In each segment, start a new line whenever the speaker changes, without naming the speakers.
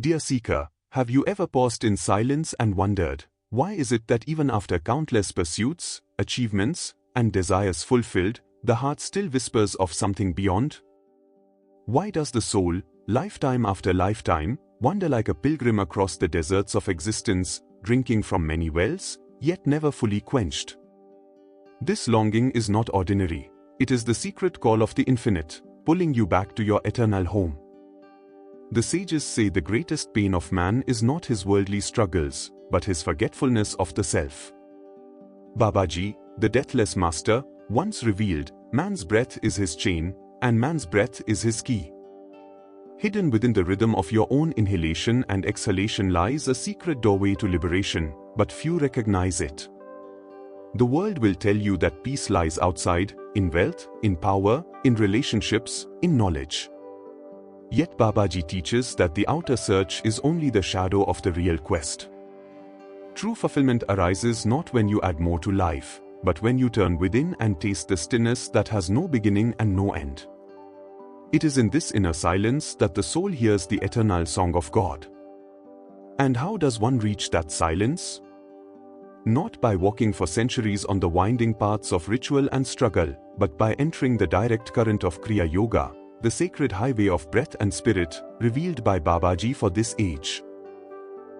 Dear seeker, have you ever paused in silence and wondered, why is it that even after countless pursuits, achievements, and desires fulfilled, the heart still whispers of something beyond? Why does the soul, lifetime after lifetime, wander like a pilgrim across the deserts of existence, drinking from many wells, yet never fully quenched? This longing is not ordinary. It is the secret call of the infinite, pulling you back to your eternal home. The sages say the greatest pain of man is not his worldly struggles, but his forgetfulness of the self. Babaji, the deathless master, once revealed, man's breath is his chain, and man's breath is his key. Hidden within the rhythm of your own inhalation and exhalation lies a secret doorway to liberation, but few recognize it. The world will tell you that peace lies outside, in wealth, in power, in relationships, in knowledge. Yet Babaji teaches that the outer search is only the shadow of the real quest. True fulfillment arises not when you add more to life, but when you turn within and taste the stillness that has no beginning and no end. It is in this inner silence that the soul hears the eternal song of God. And how does one reach that silence? Not by walking for centuries on the winding paths of ritual and struggle, but by entering the direct current of Kriya Yoga, the sacred highway of breath and spirit, revealed by Babaji for this age.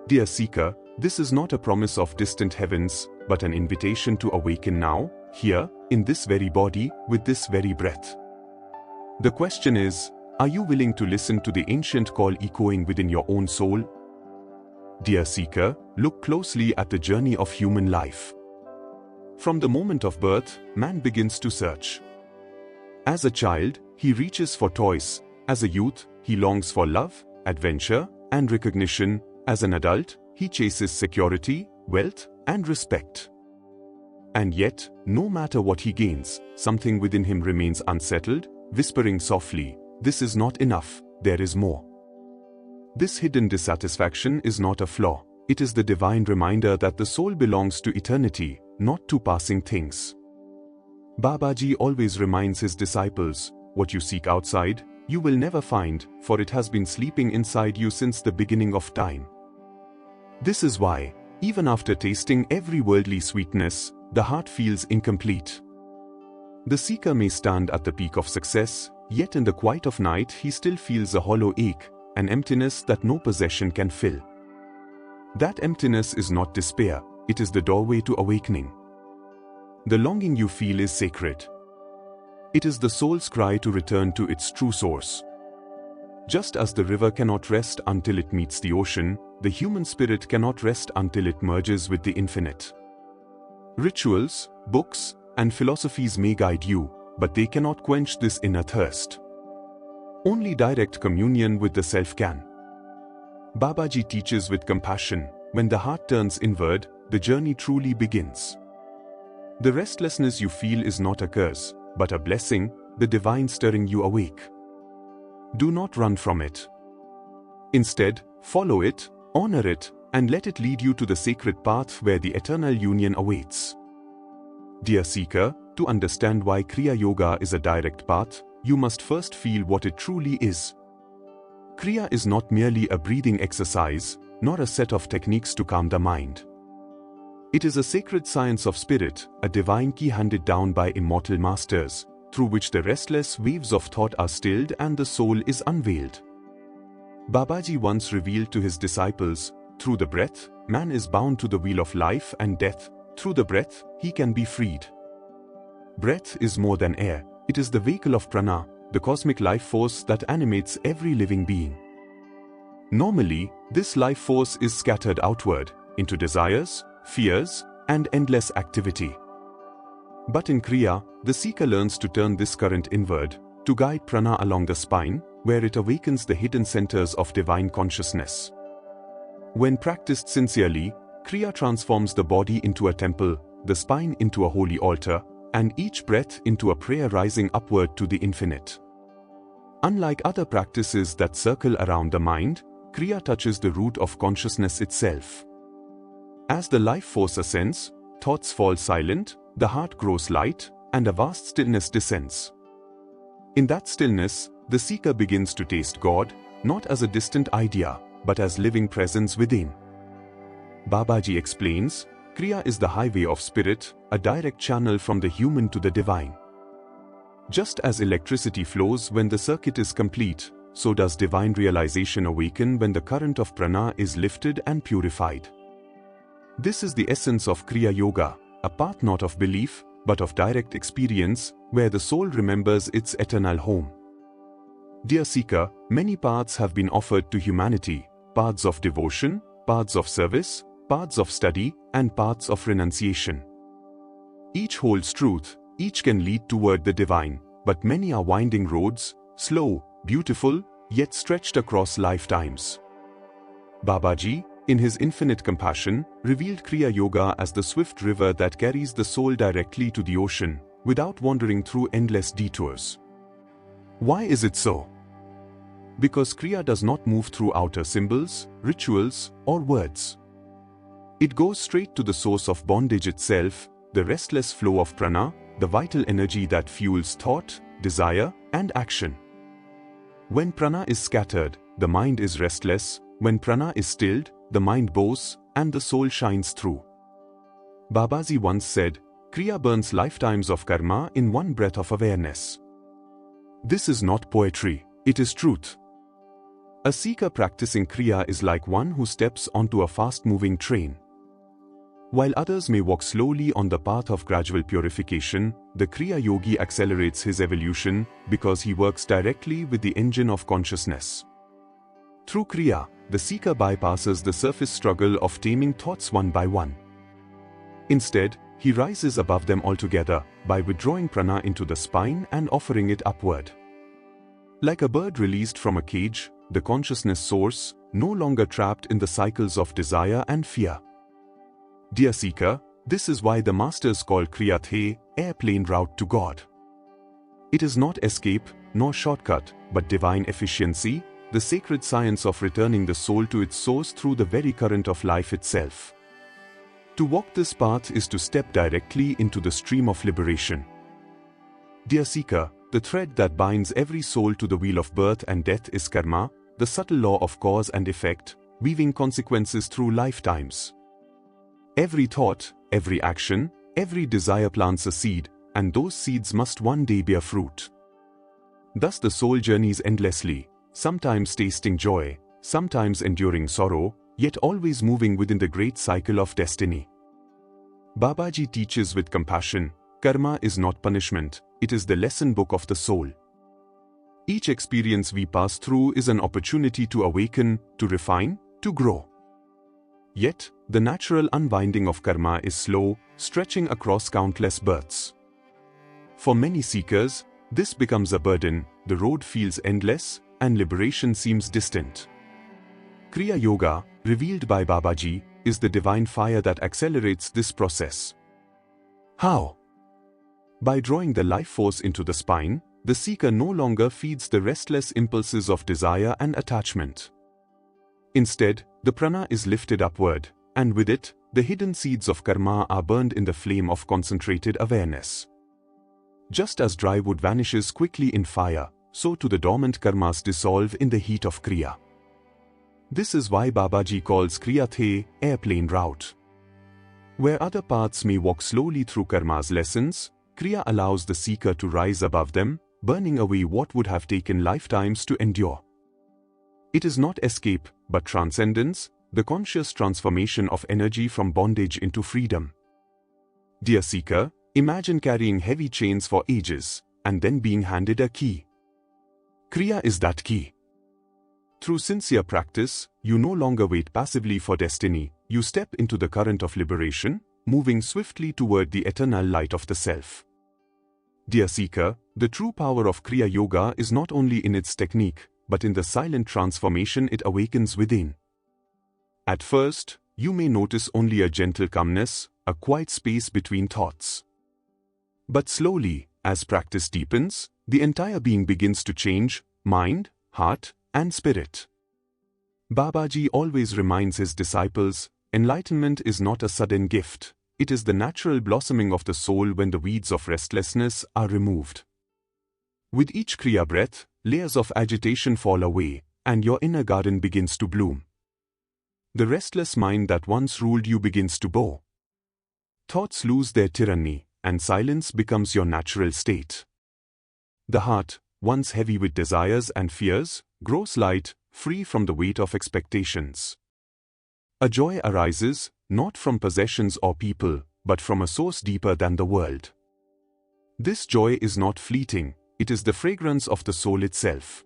Dear seeker, this is not a promise of distant heavens, but an invitation to awaken now, here, in this very body, with this very breath. The question is, are you willing to listen to the ancient call echoing within your own soul? Dear seeker, look closely at the journey of human life. From the moment of birth, man begins to search. As a child, he reaches for toys. As a youth, he longs for love, adventure, and recognition. As an adult, he chases security, wealth, and respect. And yet, no matter what he gains, something within him remains unsettled, whispering softly, "This is not enough, there is more." This hidden dissatisfaction is not a flaw. It is the divine reminder that the soul belongs to eternity, not to passing things. Babaji always reminds his disciples, what you seek outside, you will never find, for it has been sleeping inside you since the beginning of time. This is why, even after tasting every worldly sweetness, the heart feels incomplete. The seeker may stand at the peak of success, yet in the quiet of night he still feels a hollow ache, an emptiness that no possession can fill. That emptiness is not despair, it is the doorway to awakening. The longing you feel is sacred. It is the soul's cry to return to its true source. Just as the river cannot rest until it meets the ocean, the human spirit cannot rest until it merges with the infinite. Rituals, books, and philosophies may guide you, but they cannot quench this inner thirst. Only direct communion with the self can. Babaji teaches with compassion, when the heart turns inward, the journey truly begins. The restlessness you feel is not a curse, but a blessing, the divine stirring you awake. Do not run from it. Instead, follow it, honor it, and let it lead you to the sacred path where the eternal union awaits. Dear seeker, to understand why Kriya Yoga is a direct path, you must first feel what it truly is. Kriya is not merely a breathing exercise, nor a set of techniques to calm the mind. It is a sacred science of spirit, a divine key handed down by immortal masters, through which the restless waves of thought are stilled and the soul is unveiled. Babaji once revealed to his disciples, through the breath, man is bound to the wheel of life and death, through the breath, he can be freed. Breath is more than air, it is the vehicle of prana, the cosmic life force that animates every living being. Normally, this life force is scattered outward, into desires, fears, and endless activity. But in Kriya, the seeker learns to turn this current inward, to guide prana along the spine, where it awakens the hidden centers of divine consciousness. When practiced sincerely, Kriya transforms the body into a temple, the spine into a holy altar, and each breath into a prayer rising upward to the infinite. Unlike other practices that circle around the mind, Kriya touches the root of consciousness itself. As the life force ascends, thoughts fall silent, the heart grows light, and a vast stillness descends. In that stillness, the seeker begins to taste God, not as a distant idea, but as living presence within. Babaji explains, Kriya is the highway of spirit, a direct channel from the human to the divine. Just as electricity flows when the circuit is complete, so does divine realization awaken when the current of prana is lifted and purified. This is the essence of Kriya Yoga, a path not of belief, but of direct experience, where the soul remembers its eternal home. Dear seeker, many paths have been offered to humanity, paths of devotion, paths of service, paths of study, and paths of renunciation. Each holds truth, each can lead toward the divine, but many are winding roads, slow, beautiful, yet stretched across lifetimes. Babaji, in his infinite compassion, revealed Kriya Yoga as the swift river that carries the soul directly to the ocean, without wandering through endless detours. Why is it so? Because Kriya does not move through outer symbols, rituals, or words. It goes straight to the source of bondage itself, the restless flow of prana, the vital energy that fuels thought, desire, and action. When prana is scattered, the mind is restless. When prana is stilled, the mind bows, and the soul shines through. Babaji once said, Kriya burns lifetimes of karma in one breath of awareness. This is not poetry, it is truth. A seeker practicing Kriya is like one who steps onto a fast-moving train. While others may walk slowly on the path of gradual purification, the Kriya Yogi accelerates his evolution because he works directly with the engine of consciousness. Through Kriya, the seeker bypasses the surface struggle of taming thoughts one by one. Instead, he rises above them altogether by withdrawing prana into the spine and offering it upward. Like a bird released from a cage, the consciousness soars, no longer trapped in the cycles of desire and fear. Dear seeker, this is why the masters call Kriya the airplane route to God. It is not escape, nor shortcut, but divine efficiency, the sacred science of returning the soul to its source through the very current of life itself. To walk this path is to step directly into the stream of liberation. Dear seeker, the thread that binds every soul to the wheel of birth and death is karma, the subtle law of cause and effect, weaving consequences through lifetimes. Every thought, every action, every desire plants a seed, and those seeds must one day bear fruit. Thus the soul journeys endlessly, sometimes tasting joy, sometimes enduring sorrow, yet always moving within the great cycle of destiny. Babaji teaches with compassion, karma is not punishment, it is the lesson book of the soul. Each experience we pass through is an opportunity to awaken, to refine, to grow. Yet, the natural unwinding of karma is slow, stretching across countless births. For many seekers, this becomes a burden, the road feels endless, and liberation seems distant. Kriya Yoga, revealed by Babaji, is the divine fire that accelerates this process. How? By drawing the life force into the spine, the seeker no longer feeds the restless impulses of desire and attachment. Instead, the prana is lifted upward, and with it, the hidden seeds of karma are burned in the flame of concentrated awareness. Just as dry wood vanishes quickly in fire, so too the dormant karmas dissolve in the heat of Kriya. This is why Babaji calls Kriya the airplane route. Where other paths may walk slowly through karma's lessons, Kriya allows the seeker to rise above them, burning away what would have taken lifetimes to endure. It is not escape, but transcendence, the conscious transformation of energy from bondage into freedom. Dear seeker, imagine carrying heavy chains for ages, and then being handed a key. Kriya is that key. Through sincere practice, you no longer wait passively for destiny, you step into the current of liberation, moving swiftly toward the eternal light of the self. Dear seeker, the true power of Kriya Yoga is not only in its technique, but in the silent transformation it awakens within. At first, you may notice only a gentle calmness, a quiet space between thoughts. But slowly, as practice deepens, the entire being begins to change, mind, heart, and spirit. Babaji always reminds his disciples, enlightenment is not a sudden gift, it is the natural blossoming of the soul when the weeds of restlessness are removed. With each Kriya breath, layers of agitation fall away, and your inner garden begins to bloom. The restless mind that once ruled you begins to bow. Thoughts lose their tyranny, and silence becomes your natural state. The heart, once heavy with desires and fears, grows light, free from the weight of expectations. A joy arises, not from possessions or people, but from a source deeper than the world. This joy is not fleeting, it is the fragrance of the soul itself.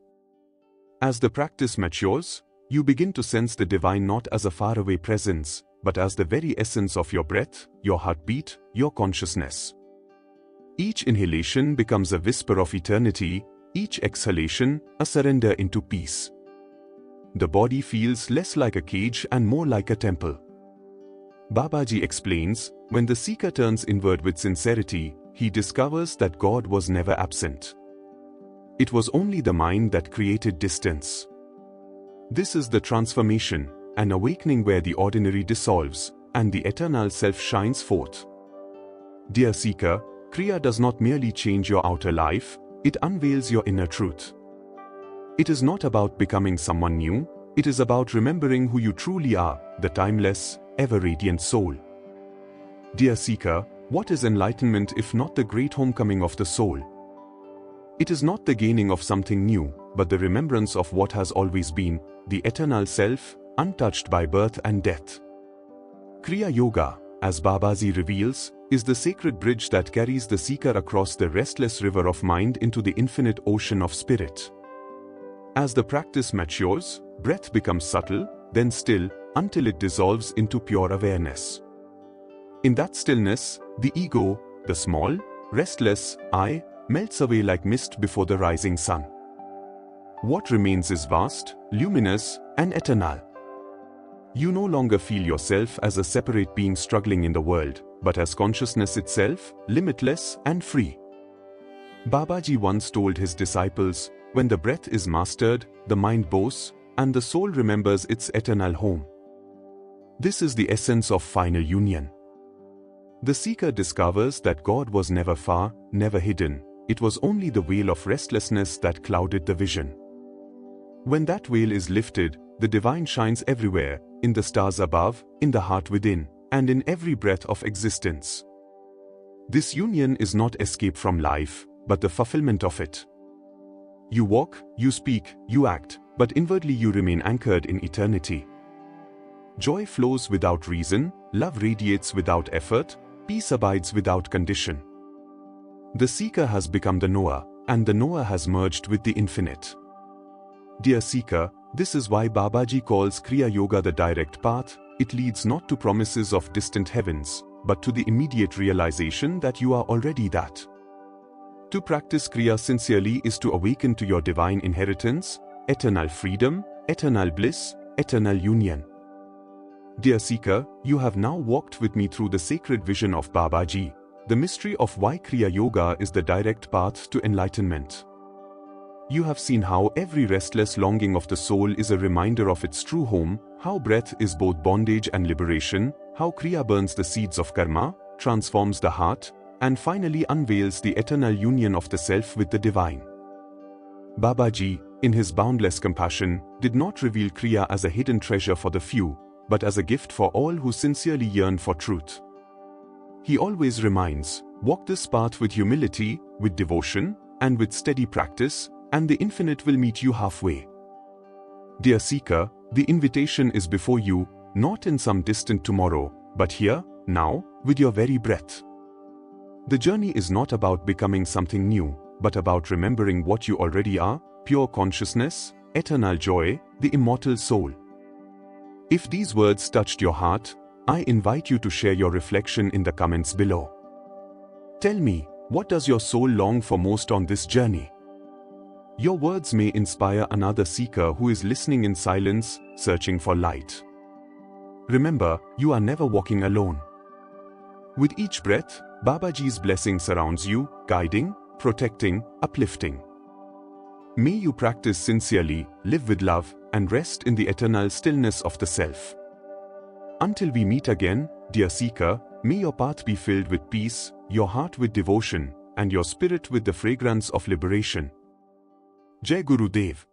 As the practice matures, you begin to sense the divine not as a faraway presence, but as the very essence of your breath, your heartbeat, your consciousness. Each inhalation becomes a whisper of eternity, each exhalation a surrender into peace. The body feels less like a cage and more like a temple. Babaji explains, when the seeker turns inward with sincerity, he discovers that God was never absent. It was only the mind that created distance. This is the transformation, an awakening where the ordinary dissolves, and the eternal self shines forth. Dear seeker, Kriya does not merely change your outer life, it unveils your inner truth. It is not about becoming someone new, it is about remembering who you truly are, the timeless, ever-radiant soul. Dear seeker, what is enlightenment if not the great homecoming of the soul? It is not the gaining of something new, but the remembrance of what has always been, the eternal self, untouched by birth and death. Kriya Yoga, as Babaji reveals, is the sacred bridge that carries the seeker across the restless river of mind into the infinite ocean of spirit. As the practice matures, breath becomes subtle, then still, until it dissolves into pure awareness. In that stillness, the ego, the small, restless I, melts away like mist before the rising sun. What remains is vast, luminous, and eternal. You no longer feel yourself as a separate being struggling in the world, but as consciousness itself, limitless and free. Babaji once told his disciples, when the breath is mastered, the mind boasts, and the soul remembers its eternal home. This is the essence of final union. The seeker discovers that God was never far, never hidden, it was only the veil of restlessness that clouded the vision. When that veil is lifted, the divine shines everywhere, in the stars above, in the heart within, and in every breath of existence. This union is not escape from life, but the fulfillment of it. You walk, you speak, you act, but inwardly you remain anchored in eternity. Joy flows without reason, love radiates without effort, peace abides without condition. The seeker has become the knower, and the knower has merged with the infinite. Dear seeker, this is why Babaji calls Kriya Yoga the direct path. It leads not to promises of distant heavens, but to the immediate realization that you are already that. To practice Kriya sincerely is to awaken to your divine inheritance, eternal freedom, eternal bliss, eternal union. Dear seeker, you have now walked with me through the sacred vision of Babaji, the mystery of why Kriya Yoga is the direct path to enlightenment. You have seen how every restless longing of the soul is a reminder of its true home, how breath is both bondage and liberation, how Kriya burns the seeds of karma, transforms the heart, and finally unveils the eternal union of the self with the divine. Babaji, in his boundless compassion, did not reveal Kriya as a hidden treasure for the few, but as a gift for all who sincerely yearn for truth. He always reminds, walk this path with humility, with devotion, and with steady practice, and the infinite will meet you halfway. Dear seeker, the invitation is before you, not in some distant tomorrow, but here, now, with your very breath. The journey is not about becoming something new, but about remembering what you already are, pure consciousness, eternal joy, the immortal soul. If these words touched your heart, I invite you to share your reflection in the comments below. Tell me, what does your soul long for most on this journey? Your words may inspire another seeker who is listening in silence, searching for light. Remember, you are never walking alone. With each breath, Babaji's blessing surrounds you, guiding, protecting, uplifting. May you practice sincerely, live with love, and rest in the eternal stillness of the self. Until we meet again, dear seeker, may your path be filled with peace, your heart with devotion, and your spirit with the fragrance of liberation. Jai Gurudev.